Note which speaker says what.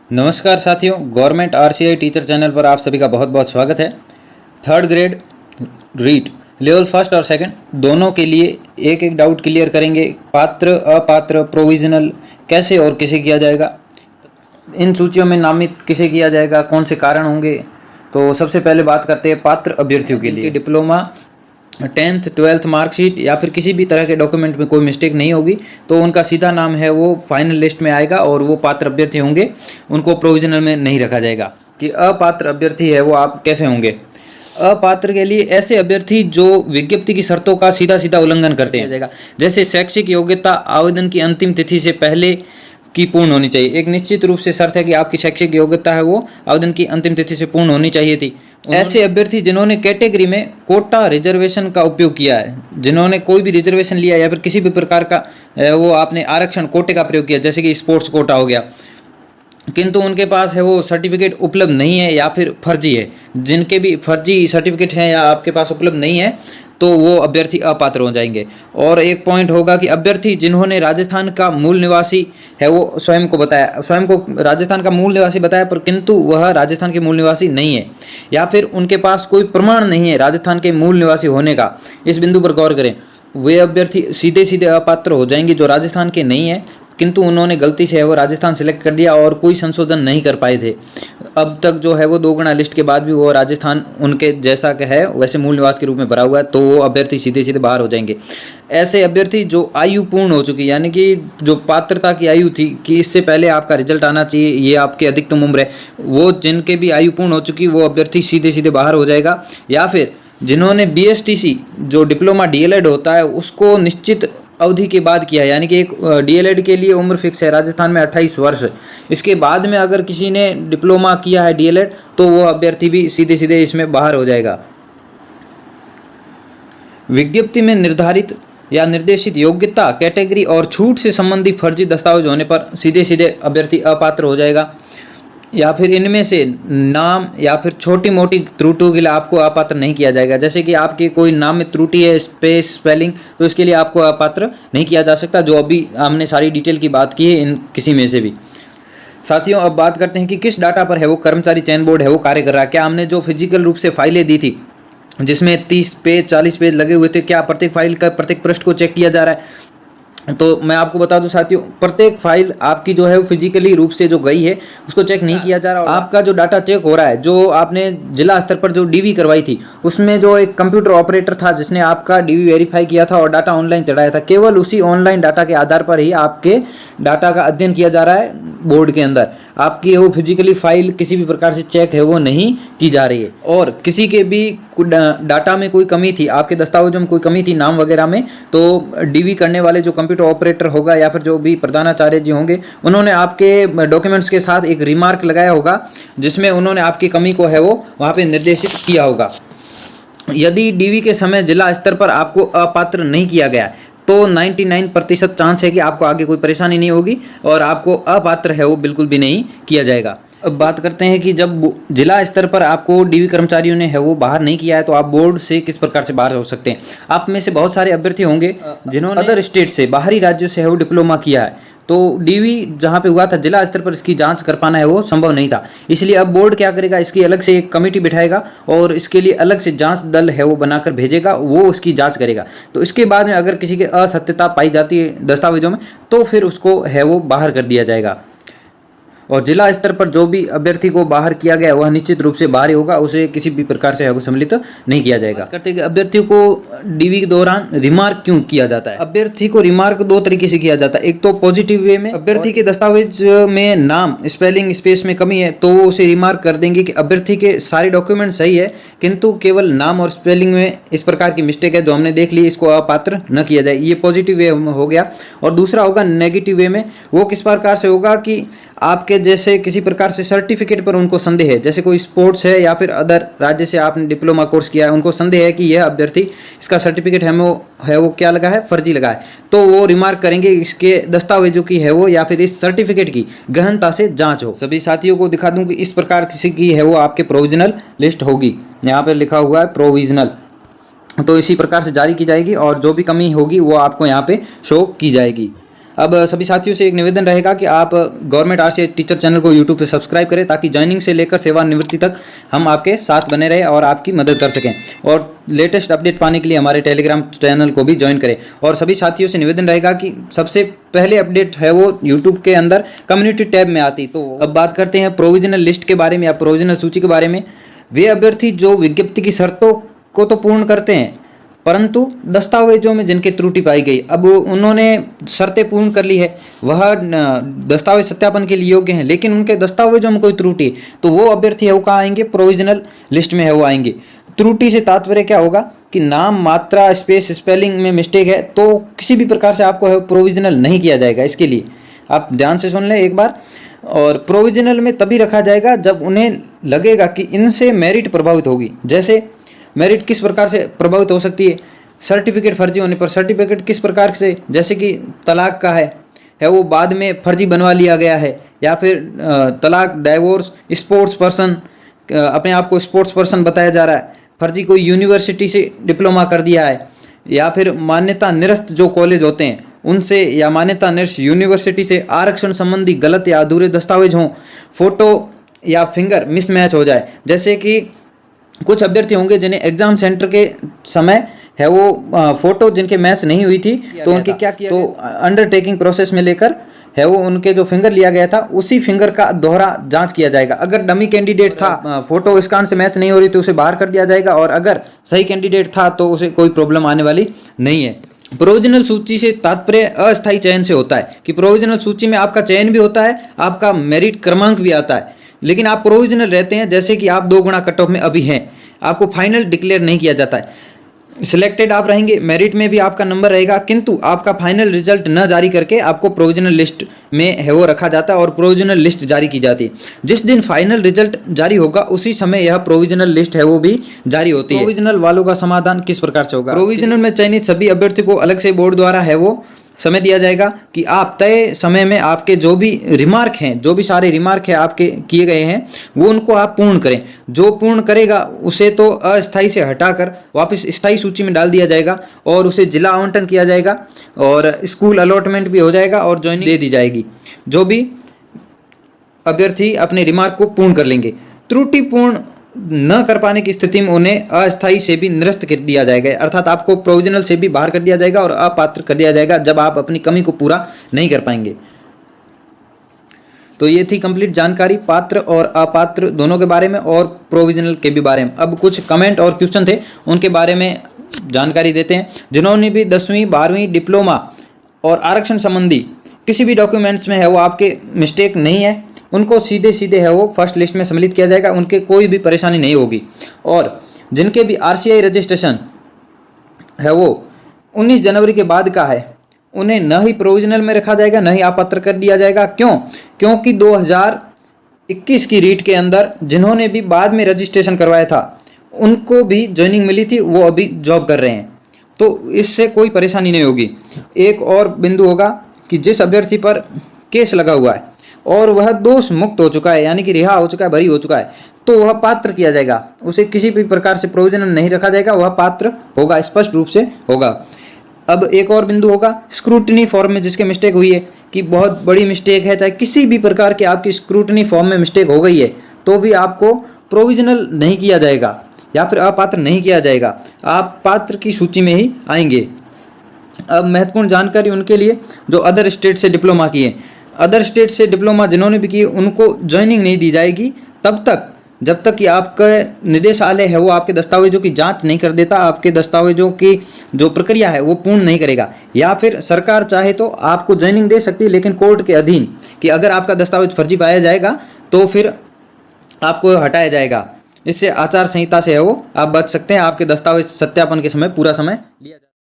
Speaker 1: नमस्कार साथियों, government RCI teacher channel पर आप सभी का बहुत बहुत स्वागत है। Third grade REET level first और सेकंड दोनों के लिए एक एक डाउट क्लियर करेंगे। पात्र, अपात्र, प्रोविजनल कैसे और किसे किया जाएगा, इन सूचियों में नामित किसे किया जाएगा, कौन से कारण होंगे। तो सबसे पहले बात करते हैं पात्र अभ्यर्थियों के लिए। डिप्लोमा 10th 12th मार्कशीट या फिर किसी भी तरह के डॉक्यूमेंट में कोई मिस्टेक नहीं होगी तो उनका सीधा नाम है वो फाइनल लिस्ट में आएगा और वो पात्र अभ्यर्थी होंगे, उनको प्रोविजनल में नहीं रखा जाएगा। कि अपात्र अभ्यर्थी है वो आप कैसे होंगे। अपात्र के लिए ऐसे अभ्यर्थी जो विज्ञप्ति की शर्तों का सीधा सीधा उल्लंघन करते हैं, जैसे शैक्षिक योग्यता आवेदन की अंतिम तिथि से पहले की पूर्ण होनी चाहिए। एक निश्चित रूप से शर्त है कि आपकी शैक्षिक योग्यता है वो आवेदन की अंतिम तिथि से पूर्ण होनी चाहिए थी। ऐसे अभ्यर्थी जिन्होंने कैटेगरी में कोटा रिजर्वेशन का उपयोग किया है, जिन्होंने कोई भी रिजर्वेशन लिया या फिर किसी भी प्रकार का वो आपने आरक्षण कोटे का प्रयोग किया, जैसे कि स्पोर्ट्स कोटा हो गया, किंतु उनके पास है वो सर्टिफिकेट उपलब्ध नहीं है या फिर फर्जी है, जिनके भी फर्जी सर्टिफिकेट हैं या आपके पास उपलब्ध नहीं है तो वो अभ्यर्थी अपात्र हो जाएंगे। और एक पॉइंट होगा कि अभ्यर्थी जिन्होंने राजस्थान का मूल निवासी है वो स्वयं को राजस्थान का मूल निवासी बताया पर किंतु वह राजस्थान के मूल निवासी नहीं है या फिर उनके पास कोई प्रमाण नहीं है राजस्थान के मूल निवासी होने का, इस बिंदु पर गौर करें। वे अभ्यर्थी सीधे सीधे अपात्र हो जाएंगे जो राजस्थान के नहीं है किंतु उन्होंने गलती से है वो राजस्थान सिलेक्ट कर दिया और कोई संशोधन नहीं कर पाए थे। अब तक जो है वो 2 गुना लिस्ट के बाद भी वो राजस्थान उनके जैसा का है वैसे मूल निवास के रूप में भरा हुआ है, तो वो अभ्यर्थी सीधे सीधे बाहर हो जाएंगे। ऐसे अभ्यर्थी जो आयु पूर्ण हो चुकी, यानी कि जो पात्रता की आयु थी कि इससे पहले आपका रिजल्ट आना चाहिए, ये आपकी अधिकतम उम्र है, वो जिनके भी आयु पूर्ण हो चुकी वो अभ्यर्थी सीधे सीधे बाहर हो जाएगा। या फिर जिन्होंने BSTC जो डिप्लोमा DLED होता है उसको निश्चित अवधि के बाद किया है, यानी कि एक DLED के लिए उम्र फिक्स है राजस्थान में 28 वर्ष, इसके बाद में अगर किसी ने डिप्लोमा किया है DLED तो वो अभ्यर्थी भी सीधे सीधे इसमें बाहर हो जाएगा। विज्ञप्ति में निर्धारित या निर्देशित योग्यता, कैटेगरी और छूट से संबंधित फर्जी दस्तावेज होने पर सीधे सीधे अभ्यर्थी अपात्र हो जाएगा। या फिर इनमें से नाम या फिर छोटी मोटी त्रुटियों के लिए आपको अपात्र नहीं किया जाएगा, जैसे कि आपके कोई नाम में त्रुटि है, स्पेस, स्पेलिंग, तो इसके लिए आपको अपात्र नहीं किया जा सकता, जो अभी हमने सारी डिटेल की बात की है इन किसी में से भी। साथियों, अब बात करते हैं कि किस डाटा पर है वो कर्मचारी चयन बोर्ड है वो कार्य कर रहा है। क्या हमने जो फिजिकल रूप से फाइलें दी थी जिसमें 30 पेज 40 पेज लगे हुए थे, क्या प्रत्येक फाइल का प्रत्येक पृष्ठ को चेक किया जा रहा है? तो मैं आपको बता दूं साथियों, प्रत्येक फाइल आपकी जो है वो फिजिकली रूप से जो गई है उसको चेक नहीं किया जा रहा। आपका जो डाटा चेक हो रहा है, जो आपने जिला स्तर पर जो DV करवाई थी उसमें जो एक कंप्यूटर ऑपरेटर था जिसने आपका DV वेरीफाई किया था और डाटा ऑनलाइन चढ़ाया था, केवल उसी ऑनलाइन डाटा के आधार पर ही आपके डाटा का अध्ययन किया जा रहा है बोर्ड के अंदर। आपकी वो फिजिकली फाइल किसी भी प्रकार से चेक है वो नहीं की जा रही है। और किसी के भी डाटा में कोई कमी थी, आपके दस्तावेजों में कोई कमी थी नाम वगैरह में, तो DV करने वाले जो कंप्यूटर ऑपरेटर होगा या फिर जो भी प्रधानाचार्य जी होंगे उन्होंने आपके डॉक्यूमेंट्स के साथ एक रिमार्क लगाया होगा जिसमें उन्होंने आपकी कमी को है वो वहाँ पे निर्देशित किया होगा। यदि DV के समय जिला स्तर पर आपको अपात्र नहीं किया गया तो 99% चांस है कि आपको आगे कोई परेशानी नहीं होगी और आपको अपात्र है वो बिल्कुल भी नहीं किया जाएगा। अब बात करते हैं कि जब जिला स्तर पर आपको DV कर्मचारियों ने है वो बाहर नहीं किया है तो आप बोर्ड से किस प्रकार से बाहर हो सकते हैं। आप में से बहुत सारे अभ्यर्थी होंगे जिन्होंने अदर स्टेट से, बाहरी राज्यों से है वो डिप्लोमा किया है, तो DV जहाँ पे हुआ था जिला स्तर पर इसकी जांच कर पाना है वो संभव नहीं था। इसलिए अब बोर्ड क्या करेगा, इसकी अलग से एक कमेटी बिठाएगा और इसके लिए अलग से जांच दल है वो बनाकर भेजेगा, वो उसकी जांच करेगा। तो इसके बाद में अगर किसी की असत्यता पाई जाती है दस्तावेजों में तो फिर उसको है वो बाहर कर दिया जाएगा। और जिला स्तर पर जो भी अभ्यर्थी को बाहर किया गया वह निश्चित रूप से बाहर ही होगा, उसे किसी भी प्रकार से सम्मिलित नहीं किया जाएगा। करते हैं अभ्यर्थियों को DV के दौरान रिमार्क क्यों किया जाता है। अभ्यर्थी को रिमार्क 2 तरीके से किया जाता है। एक तो पॉजिटिव वे में, अभ्यर्थी के दस्तावेज में नाम, स्पेलिंग, स्पेस में कमी है तो वो उसे रिमार्क कर देंगे कि अभ्यर्थी के सारे डॉक्यूमेंट सही है किंतु केवल नाम और स्पेलिंग में इस प्रकार की मिस्टेक है जो हमने देख ली, इसको अपात्र न किया जाए। ये पॉजिटिव वे हो गया। और दूसरा होगा नेगेटिव वे में, वो किस प्रकार से होगा कि आपके जैसे किसी प्रकार से सर्टिफिकेट पर उनको संदेह है, जैसे कोई स्पोर्ट्स है या फिर अदर राज्य से आपने डिप्लोमा कोर्स किया है, उनको संदेह है कि यह अभ्यर्थी इसका सर्टिफिकेट है वो क्या लगा है, फर्जी लगा है, तो वो रिमार्क करेंगे इसके दस्तावेजों की है वो या फिर इस सर्टिफिकेट की गहनता से जांच हो। सभी साथियों को दिखा दूं कि इस प्रकार किसी की है वो आपके प्रोविजनल लिस्ट होगी, यहाँ पर लिखा हुआ है प्रोविजनल, तो इसी प्रकार से जारी की जाएगी और जो भी कमी होगी वो आपको यहाँ पे शो की जाएगी। अब सभी साथियों से एक निवेदन रहेगा कि आप गवर्नमेंट RCH टीचर चैनल को यूट्यूब पे सब्सक्राइब करें, ताकि ज्वाइनिंग से लेकर सेवानिवृत्ति तक हम आपके साथ बने रहे और आपकी मदद कर सकें। और लेटेस्ट अपडेट पाने के लिए हमारे टेलीग्राम चैनल को भी ज्वाइन करें। और सभी साथियों से निवेदन रहेगा कि सबसे पहले अपडेट है वो यूट्यूब के अंदर कम्युनिटी टैब में आती। तो अब बात करते हैं प्रोविजनल लिस्ट के बारे में या प्रोविजनल सूची के बारे में। वे अभ्यर्थी जो विज्ञप्ति की शर्तों को तो पूर्ण करते हैं, परंतु दस्तावेजों में जिनकी त्रुटि पाई गई, अब उन्होंने शर्तें पूर्ण कर ली है, वह दस्तावेज सत्यापन के लिए योग्य हैं, लेकिन उनके दस्तावेजों में कोई त्रुटि, तो वो अभ्यर्थी है वो कहाँ आएंगे? प्रोविजनल लिस्ट में है वो आएंगे। त्रुटि से तात्पर्य क्या होगा कि नाम, मात्रा, स्पेस, स्पेलिंग में मिस्टेक है तो किसी भी प्रकार से आपको है प्रोविजनल नहीं किया जाएगा। इसके लिए आप ध्यान से सुन लें एक बार। और प्रोविजनल में तभी रखा जाएगा जब उन्हें लगेगा कि इनसे मेरिट प्रभावित होगी। जैसे मेरिट किस प्रकार से प्रभावित हो सकती है? सर्टिफिकेट फर्जी होने पर। सर्टिफिकेट किस प्रकार से? जैसे कि तलाक का है वो बाद में फर्जी बनवा लिया गया है, या फिर तलाक, डाइवोर्स, स्पोर्ट्स पर्सन, अपने आप को स्पोर्ट्स पर्सन बताया जा रहा है, फर्जी कोई यूनिवर्सिटी से डिप्लोमा कर दिया है, या फिर मान्यता निरस्त जो कॉलेज होते हैं उनसे या मान्यता निरस्त यूनिवर्सिटी से आरक्षण संबंधी गलत या अधूरे दस्तावेज हों, फोटो या फिंगर मिसमैच हो जाए। जैसे कि कुछ अभ्यर्थी होंगे जिन्हें एग्जाम सेंटर के समय है वो फोटो जिनके मैच नहीं हुई थी, तो उनके क्या किया, तो अंडरटेकिंग प्रोसेस में लेकर है वो उनके जो फिंगर लिया गया था उसी फिंगर का दोहरा जांच किया जाएगा। अगर डमी कैंडिडेट था, फोटो स्कैन से मैच नहीं हो रही, तो उसे बाहर कर दिया जाएगा, और अगर सही कैंडिडेट था तो उसे कोई प्रॉब्लम आने वाली नहीं है। प्रोविजनल सूची से तात्पर्य अस्थायी चयन से होता है कि प्रोविजनल सूची में आपका चयन भी होता है, आपका मेरिट क्रमांक भी आता है, लेकिन आप प्रोविजनल रहते हैं। जैसे कि आप 2 गुना कट ऑफ में अभी हैं, आपको फाइनल डिक्लेयर नहीं किया जाता है। सिलेक्टेड आप रहेंगे, मेरिट में भी आपका नंबर रहेगा, किंतु आपका फाइनल रिजल्ट न जारी करके आपको प्रोविजनल लिस्ट में है वो रखा जाता है और प्रोविजनल लिस्ट जारी की जाती है। जिस दिन फाइनल रिजल्ट जारी होगा उसी समय यह प्रोविजनल लिस्ट है वो भी जारी होती है। प्रोविजनल वालों का समाधान किस प्रकार से होगा? प्रोविजनल में चयनित सभी अभ्यर्थी को अलग से बोर्ड द्वारा है वो समय दिया जाएगा कि आप तय समय में आपके जो भी रिमार्क हैं, जो भी सारे रिमार्क हैं आपके किए गए हैं, वो उनको आप पूर्ण करें। जो पूर्ण करेगा उसे तो अस्थायी से हटाकर वापस स्थायी सूची में डाल दिया जाएगा और उसे जिला आवंटन किया जाएगा और स्कूल अलॉटमेंट भी हो जाएगा और ज्वाइनिंग दे दी जाएगी। जो भी अभ्यर्थी अपने रिमार्क को पूर्ण कर लेंगे, त्रुटिपूर्ण न कर पाने की स्थिति में उन्हें अस्थायी से भी निरस्त कर दिया जाएगा, अर्थात आपको प्रोविजनल से भी बाहर कर दिया जाएगा और अपात्र कर दिया जाएगा जब आप अपनी कमी को पूरा नहीं कर पाएंगे। तो ये थी कंप्लीट जानकारी पात्र और अपात्र दोनों के बारे में और प्रोविजनल के भी बारे में। अब कुछ कमेंट और क्वेश्चन थे, उनके बारे में जानकारी देते हैं। जिन्होंने भी 10वीं 12वीं डिप्लोमा और आरक्षण संबंधी किसी भी डॉक्यूमेंट्स में है वो आपके मिस्टेक नहीं है, उनको सीधे सीधे है वो फर्स्ट लिस्ट में सम्मिलित किया जाएगा, उनके कोई भी परेशानी नहीं होगी। और जिनके भी RCI रजिस्ट्रेशन है वो 19 जनवरी के बाद का है, उन्हें न ही प्रोविजनल में रखा जाएगा न ही अपात्र कर दिया जाएगा। क्यों? क्योंकि 2021 की रीट के अंदर जिन्होंने भी बाद में रजिस्ट्रेशन करवाया था उनको भी ज्वाइनिंग मिली थी, वो अभी जॉब कर रहे हैं, तो इससे कोई परेशानी नहीं होगी। एक और बिंदु होगा कि जिस अभ्यर्थी पर केस लगा हुआ है और वह दोष मुक्त हो चुका है, यानी कि रिहा हो चुका है, बरी हो चुका है, तो वह पात्र किया जाएगा, उसे किसी भी प्रकार से प्रोविजनल नहीं रखा जाएगा, वह पात्र होगा, स्पष्ट रूप से होगा। अब एक और बिंदु होगा स्क्रूटनी फॉर्म में जिसके मिस्टेक हुई है कि बहुत बड़ी मिस्टेक है, चाहे किसी भी प्रकार की आपकी स्क्रूटनी फॉर्म में मिस्टेक हो गई है, तो भी आपको प्रोविजनल नहीं किया जाएगा या फिर अपात्र नहीं किया जाएगा, आप पात्र की सूची में ही आएंगे। अब महत्वपूर्ण जानकारी उनके लिए जो अदर स्टेट से डिप्लोमा किए, अदर स्टेट से डिप्लोमा जिन्होंने भी किए उनको ज्वाइनिंग नहीं दी जाएगी तब तक जब तक कि आपका निदेशालय है वो आपके दस्तावेजों की जांच नहीं कर देता, आपके दस्तावेजों की जो प्रक्रिया है वो पूर्ण नहीं करेगा। या फिर सरकार चाहे तो आपको ज्वाइनिंग दे सकती है, लेकिन कोर्ट के अधीन कि अगर आपका दस्तावेज फर्जी पाया जाएगा तो फिर आपको हटाया जाएगा। इससे आचार संहिता से है वो आप बच सकते हैं, आपके दस्तावेज सत्यापन के समय पूरा समय लिया जाए।